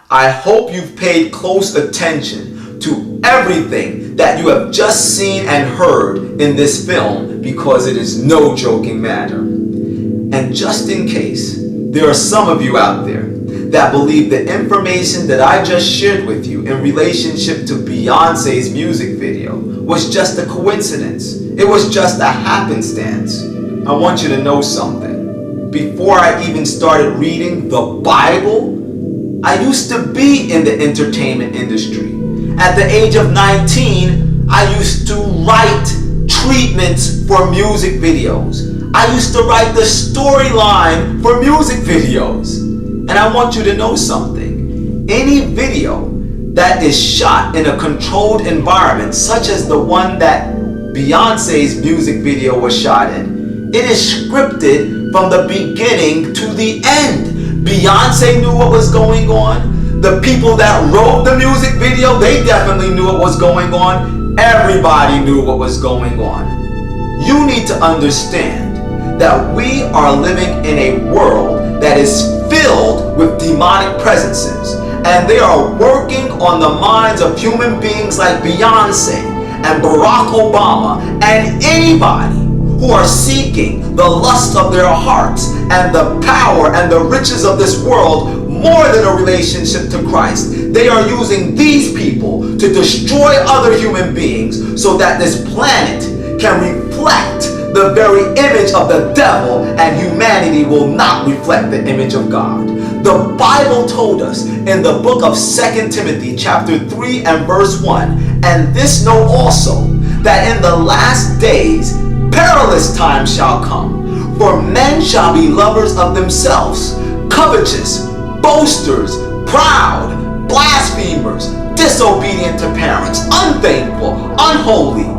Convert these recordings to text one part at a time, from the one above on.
I hope you've paid close attention to everything that you have just seen and heard in this film, because it is no joking matter. And just in case there are some of you out there that believe the information that I just shared with you in relationship to Beyonce's music video was just a coincidence, it was just a happenstance, I want you to know something. Before I even started reading the Bible, I used to be in the entertainment industry. At the age of 19, I used to write treatments for music videos. I used to write the storyline for music videos. And I want you to know something. Any video that is shot in a controlled environment, such as the one that Beyonce's music video was shot in, it is scripted from the beginning to the end. Beyonce knew what was going on. The people that wrote the music video, they definitely knew what was going on. Everybody knew what was going on. You need to understand that we are living in a world that is filled with demonic presences, and they are working on the minds of human beings like Beyonce and Barack Obama and anybody who are seeking the lust of their hearts and the power and the riches of this world more than a relationship to Christ. They are using these people to destroy other human beings so that this planet can reflect the very image of the devil, and humanity will not reflect the image of God. The Bible told us in the book of 2 Timothy chapter 3 and verse 1, and this know also, that in the last days perilous times shall come, for men shall be lovers of themselves, covetous, boasters, proud, blasphemers, disobedient to parents, unthankful, unholy,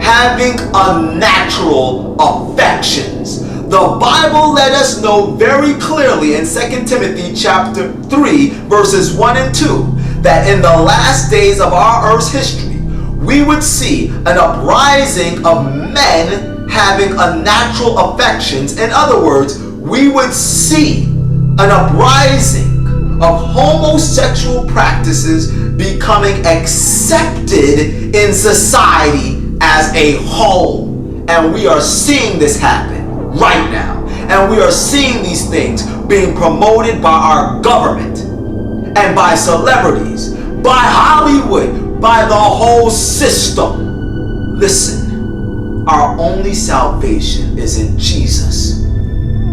having unnatural affections. The Bible let us know very clearly in 2 Timothy chapter 3 verses 1 and 2 that in the last days of our earth's history we would see an uprising of men having unnatural affections. In other words, we would see an uprising of homosexual practices becoming accepted in society as a whole. And we are seeing this happen right now. And we are seeing these things being promoted by our government and by celebrities, by Hollywood, by the whole system. Listen, our only salvation is in Jesus.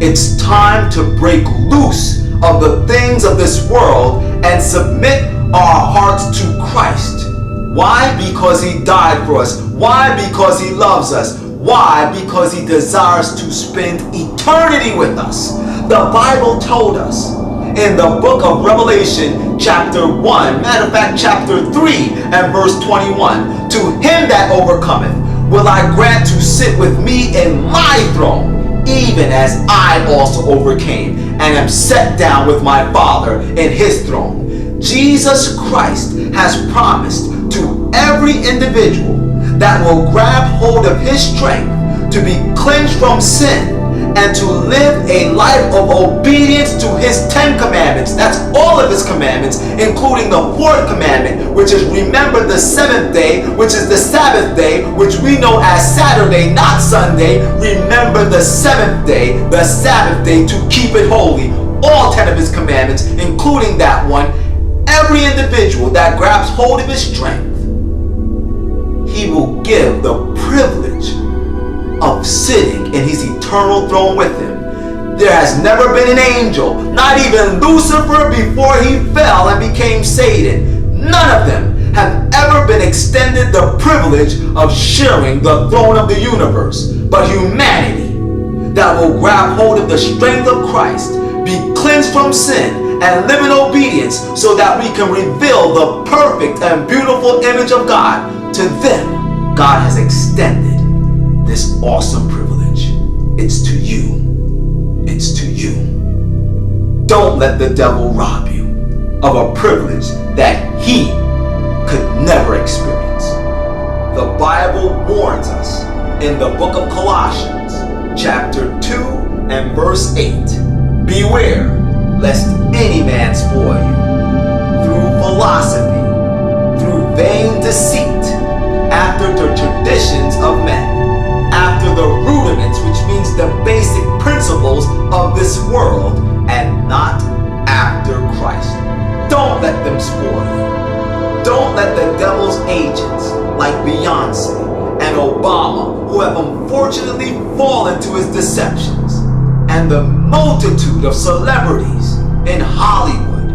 It's time to break loose of the things of this world and submit our hearts to Christ. Why? Because he died for us. Why? Because he loves us. Why? Because he desires to spend eternity with us. The Bible told us in the book of Revelation chapter 1, matter of fact chapter 3 and verse 21, to him that overcometh will I grant to sit with me in my throne, even as I also overcame and am set down with my Father in his throne. Jesus Christ has promised to every individual that will grab hold of his strength to be cleansed from sin and to live a life of obedience to his 10 commandments. That's all of his commandments, including the 4th commandment, which is remember the 7th day, which is the Sabbath day, which we know as Saturday, not Sunday. Remember the 7th day, the Sabbath day, to keep it holy. All 10 of his commandments, including that one. Every individual that grabs hold of his strength, he will give the privilege of sitting in his eternal throne with him. There has never been an angel, not even Lucifer before he fell and became Satan. None of them have ever been extended the privilege of sharing the throne of the universe. But humanity that will grab hold of the strength of Christ, be cleansed from sin, and live in obedience so that we can reveal the perfect and beautiful image of God, to them God has extended this awesome privilege. It's to you. It's to you. Don't let the devil rob you of a privilege that he could never experience. The Bible warns us in the book of Colossians chapter 2 and verse 8, beware lest any man spoil you this world and not after Christ. Don't let them spoil you. Don't let the devil's agents like Beyonce and Obama, who have unfortunately fallen to his deceptions, and the multitude of celebrities in Hollywood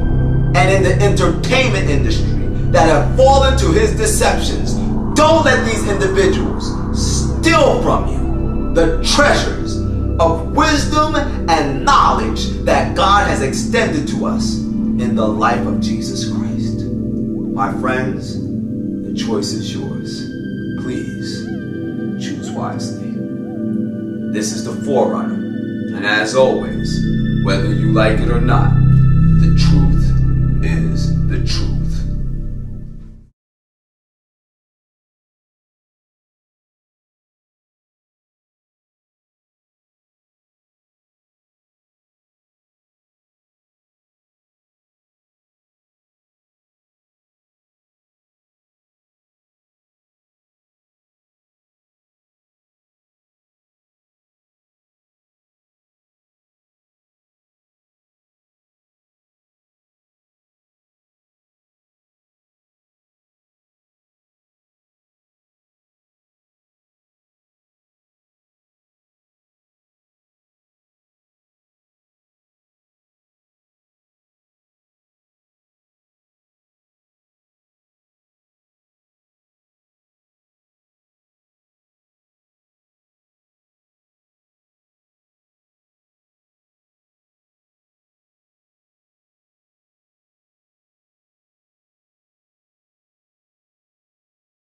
and in the entertainment industry that have fallen to his deceptions. Don't let these individuals steal from you the treasures of wisdom and knowledge that God has extended to us in the life of Jesus Christ. My friends, the choice is yours. Please choose wisely. This is the Forerunner, and as always, whether you like it or not, the truth